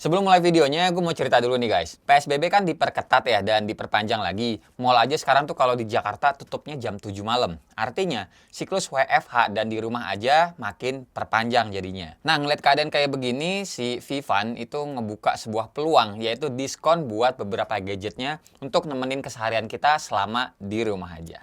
Sebelum mulai videonya, gue mau cerita dulu nih guys. PSBB kan diperketat ya dan diperpanjang lagi. Mall aja sekarang tuh kalau di Jakarta tutupnya jam 7 malam. Artinya, siklus WFH dan di rumah aja makin perpanjang jadinya. Nah, ngeliat keadaan kayak begini, si Vivan itu ngebuka sebuah peluang, yaitu diskon buat beberapa gadgetnya untuk nemenin keseharian kita selama di rumah aja.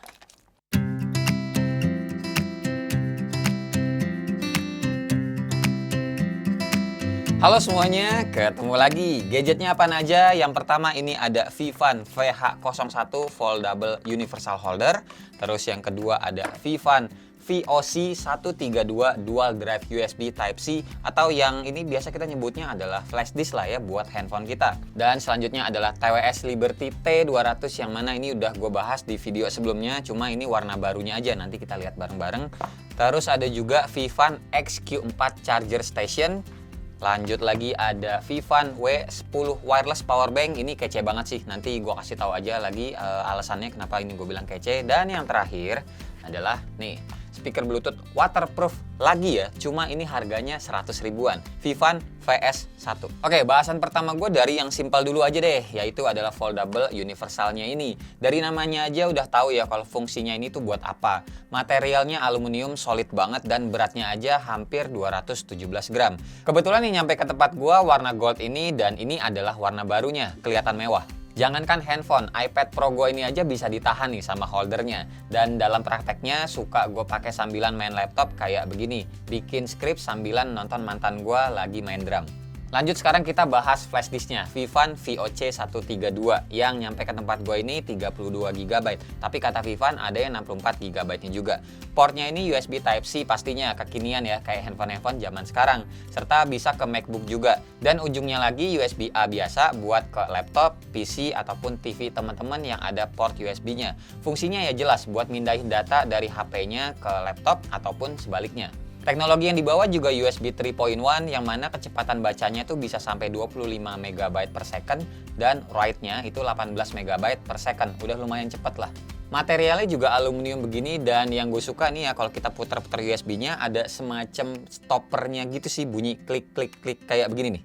Halo semuanya, ketemu lagi. Gadgetnya apa aja? Yang pertama ini ada Vivan VH01 Foldable Universal Holder. Terus yang kedua ada Vivan VOC 132 Dual Drive USB Type-C, atau yang ini biasa kita nyebutnya adalah flash disk lah ya buat handphone kita. Dan selanjutnya adalah TWS Liberty T200 yang mana ini udah gue bahas di video sebelumnya, cuma ini warna barunya aja, nanti kita lihat bareng-bareng. Terus ada juga Vivan XQ4 Charger Station. Lanjut lagi ada Vivan W10 Wireless Power Bank. Ini kece banget sih. Nanti gue kasih tahu aja lagi alasannya kenapa ini gue bilang kece. Dan yang terakhir adalah nih, speaker Bluetooth waterproof lagi ya. Cuma ini harganya 100 ribuan. Vivan VS1. Oke, bahasan pertama gue dari yang simpel dulu aja deh, yaitu adalah foldable universalnya ini. Dari namanya aja udah tahu ya kalau fungsinya ini tuh buat apa. Materialnya aluminium solid banget dan beratnya aja hampir 217 gram. Kebetulan nih nyampe ke tempat gue warna gold ini, dan ini adalah warna barunya, kelihatan mewah. Jangankan handphone, iPad Pro gue ini aja bisa ditahan nih sama holdernya. Dan dalam prakteknya suka gue pakai sambilan main laptop kayak begini, bikin skrip sambilan nonton mantan gue lagi main drum. Lanjut sekarang kita bahas flash disknya, Vivan VOC 132 yang nyampe ke tempat gue ini 32 GB. Tapi kata Vivan ada yang 64 GB-nya juga. Portnya ini USB Type-C pastinya, kekinian ya, kayak handphone-handphone zaman sekarang. Serta bisa ke MacBook juga. Dan ujungnya lagi USB-A biasa buat ke laptop, PC, ataupun TV teman-teman yang ada port USB-nya. Fungsinya ya jelas buat mindahin data dari HP-nya ke laptop ataupun sebaliknya. Teknologi yang dibawa juga USB 3.1 yang mana kecepatan bacanya tuh bisa sampai 25 MB per second dan write-nya itu 18 MB per second. Udah lumayan cepet lah. Materialnya juga aluminium begini, dan yang gue suka nih ya kalau kita puter-puter USB-nya ada semacam stoppernya gitu sih, bunyi klik-klik-klik kayak begini nih.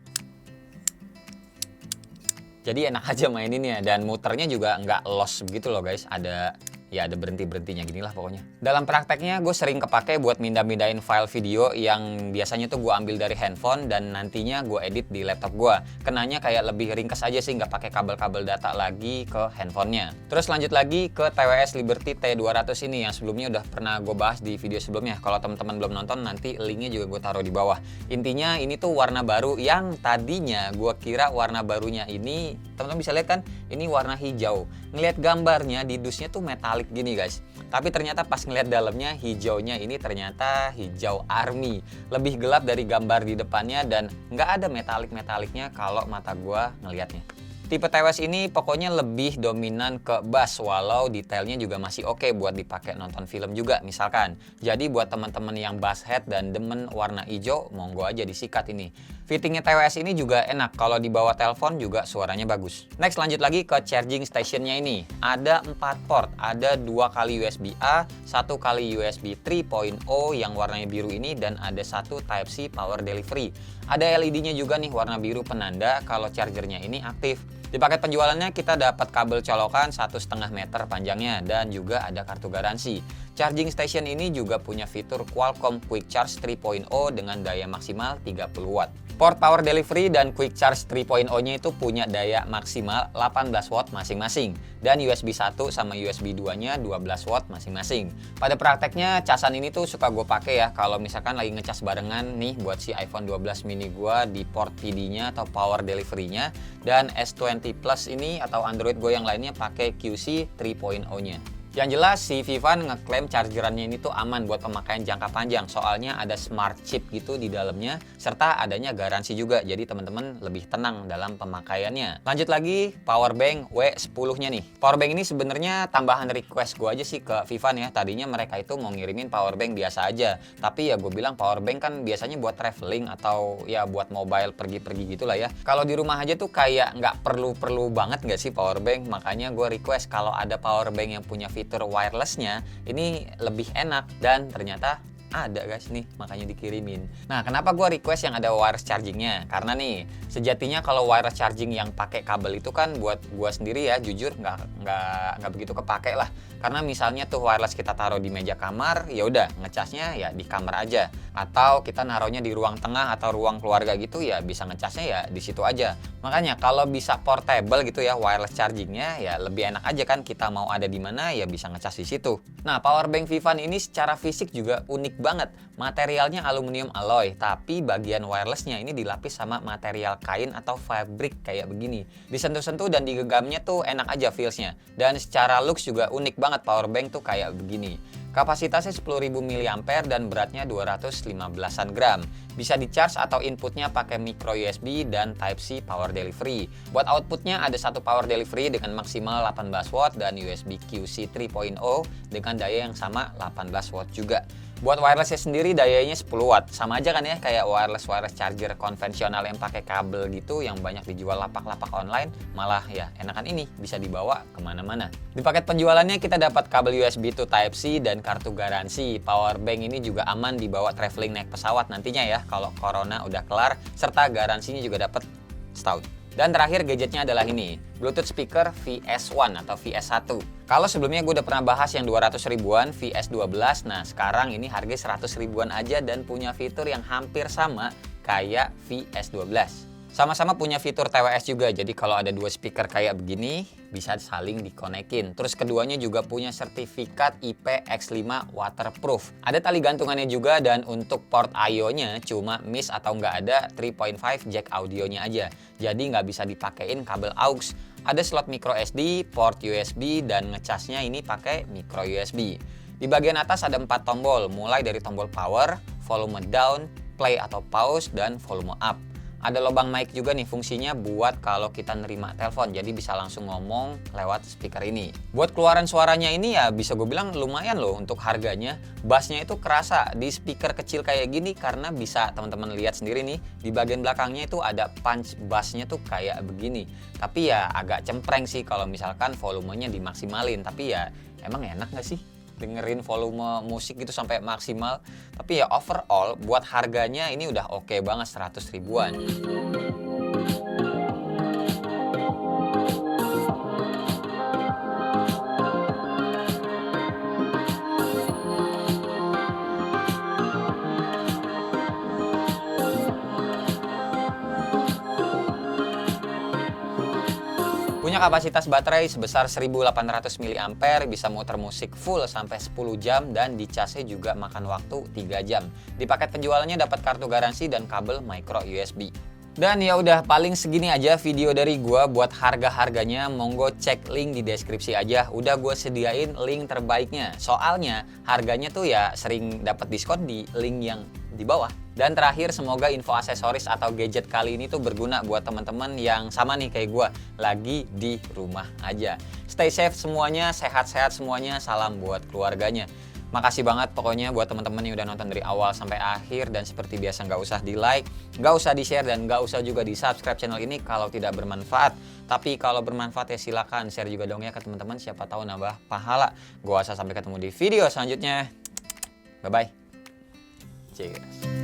Jadi enak aja maininnya, dan muternya juga nggak loss begitu loh guys. Ada berhenti-berhentinya gini lah pokoknya. Dalam prakteknya gue sering kepake buat mindah-mindahin file video yang biasanya tuh gue ambil dari handphone dan nantinya gue edit di laptop gue. Kenanya kayak lebih ringkas aja sih, nggak pakai kabel-kabel data lagi ke handphonenya. Terus lanjut lagi ke TWS Liberty T200 ini yang sebelumnya udah pernah gue bahas di video sebelumnya. Kalau teman-teman belum nonton, nanti linknya juga gue taruh di bawah. Intinya ini tuh warna baru yang tadinya gue kira warna barunya ini, teman-teman bisa lihat kan, ini warna hijau. Ngelihat gambarnya di dusnya tuh metalik gini guys. Tapi ternyata pas ngeliat dalamnya, hijaunya ini ternyata hijau army. Lebih gelap dari gambar di depannya dan nggak ada metalik-metaliknya kalau mata gua ngelihatnya. Tipe TWS ini pokoknya lebih dominan ke bass, walau detailnya juga masih oke buat dipakai nonton film juga misalkan. Jadi buat teman-teman yang bass head dan demen warna hijau, monggo aja disikat ini. Fittingnya TWS ini juga enak, kalau dibawa telepon juga suaranya bagus. Next lanjut lagi ke charging stationnya ini. Ada 4 port, ada 2 kali USB-A, 1 kali USB 3.0 yang warnanya biru ini, dan ada 1 Type-C power delivery. Ada LED-nya juga nih warna biru penanda kalau chargernya ini aktif. Di paket penjualannya kita dapat kabel colokan 1,5 meter panjangnya dan juga ada kartu garansi. Charging station ini juga punya fitur Qualcomm Quick Charge 3.0 dengan daya maksimal 30 watt. Port power delivery dan Quick Charge 3.0-nya itu punya daya maksimal 18 watt masing-masing. Dan USB 1 sama USB 2-nya 12 watt masing-masing. Pada prakteknya casan ini tuh suka gue pakai ya kalau misalkan lagi ngecas barengan nih buat si iPhone 12 mini gue di port PD-nya atau power delivery-nya. Dan S20 Plus ini atau Android gue yang lainnya pakai QC 3.0-nya. Yang jelas si Vivan ngeklaim chargerannya ini tuh aman buat pemakaian jangka panjang, soalnya ada smart chip gitu di dalamnya serta adanya garansi juga, jadi teman-teman lebih tenang dalam pemakaiannya. Lanjut lagi power bank W10-nya nih. Power bank ini sebenarnya tambahan request gue aja sih ke Vivan ya. Tadinya mereka itu mau ngirimin power bank biasa aja, tapi ya gue bilang power bank kan biasanya buat traveling atau ya buat mobile pergi-pergi gitulah ya. Kalau di rumah aja tuh kayak nggak perlu banget nggak sih power bank, makanya gue request kalau ada power bank yang punya fitur wirelessnya ini lebih enak, dan ternyata Ada guys nih, makanya dikirimin. Nah, kenapa gue request yang ada wireless chargingnya? Karena nih, sejatinya kalau wireless charging yang pakai kabel itu kan buat gue sendiri ya, jujur nggak begitu kepake lah. Karena misalnya tuh wireless kita taruh di meja kamar, ya udah ngecasnya ya di kamar aja. Atau kita naruhnya di ruang tengah atau ruang keluarga gitu ya bisa ngecasnya ya di situ aja. Makanya kalau bisa portable gitu ya wireless chargingnya ya lebih enak aja kan, kita mau ada di mana ya bisa ngecas di situ. Nah, powerbank Vivan ini secara fisik juga unik banget. Materialnya aluminium alloy, tapi bagian wirelessnya ini dilapis sama material kain atau fabric kayak begini. Disentuh-sentuh dan digenggamnya tuh enak aja feelsnya. Dan secara looks juga unik banget powerbank tuh kayak begini. Kapasitasnya 10.000 mAh dan beratnya 215-an gram. Bisa di-charge atau inputnya pakai micro USB dan Type-C power delivery. Buat outputnya ada satu power delivery dengan maksimal 18 watt dan USB QC 3.0 dengan daya yang sama 18 watt juga. Buat wirelessnya sendiri dayanya 10 watt. Sama aja kan ya kayak wireless charger konvensional yang pakai kabel gitu yang banyak dijual lapak-lapak online. Malah ya enakan ini bisa dibawa kemana-mana. Di paket penjualannya kita dapat kabel USB to Type-C dan kartu garansi. Powerbank ini juga aman dibawa traveling naik pesawat nantinya ya kalau corona udah kelar, serta garansinya juga dapat setahun. Dan terakhir gadgetnya adalah ini, Bluetooth speaker VS1 atau VS1. Kalau sebelumnya gue udah pernah bahas yang 200 ribuan VS12, nah sekarang ini harga 100 ribuan aja dan punya fitur yang hampir sama kayak VS12. Sama-sama punya fitur TWS juga, jadi kalau ada dua speaker kayak begini bisa saling dikonekin. Terus keduanya juga punya sertifikat IPX5 waterproof. Ada tali gantungannya juga dan untuk port I/O-nya cuma miss atau nggak ada 3.5 jack audionya aja. Jadi nggak bisa dipakein kabel aux. Ada slot micro SD, port USB dan ngecasnya ini pakai micro USB. Di bagian atas ada 4 tombol, mulai dari tombol power, volume down, play atau pause dan volume up. Ada lubang mic juga nih fungsinya buat kalau kita nerima telepon, jadi bisa langsung ngomong lewat speaker ini. Buat keluaran suaranya ini ya bisa gue bilang lumayan loh untuk harganya. Bassnya itu kerasa di speaker kecil kayak gini karena bisa teman-teman lihat sendiri nih di bagian belakangnya itu ada punch bassnya tuh kayak begini. Tapi ya agak cempreng sih kalau misalkan volumenya dimaksimalin, tapi ya emang enak gak sih dengerin volume musik gitu sampai maksimal. Tapi ya overall buat harganya ini udah oke banget 100 ribuan. Punya kapasitas baterai sebesar 1800 mAh, bisa muter musik full sampai 10 jam dan dicasnya juga makan waktu 3 jam. Di paket penjualannya dapat kartu garansi dan kabel micro USB. Dan ya udah paling segini aja video dari gua. Buat harga-harganya monggo cek link di deskripsi aja. Udah gue sediain link terbaiknya. Soalnya harganya tuh ya sering dapat diskon di link yang di bawah. Dan terakhir semoga info aksesoris atau gadget kali ini tuh berguna buat teman-teman yang sama nih kayak gua lagi di rumah aja. Stay safe semuanya, sehat-sehat semuanya, salam buat keluarganya. Makasih banget pokoknya buat teman-teman yang udah nonton dari awal sampai akhir, dan seperti biasa nggak usah di like, nggak usah di share, dan nggak usah juga di subscribe channel ini kalau tidak bermanfaat. Tapi kalau bermanfaat ya silakan share juga dong ya ke teman-teman, siapa tahu nambah pahala. Gua sampai ketemu di video selanjutnya. Bye bye. Cheers.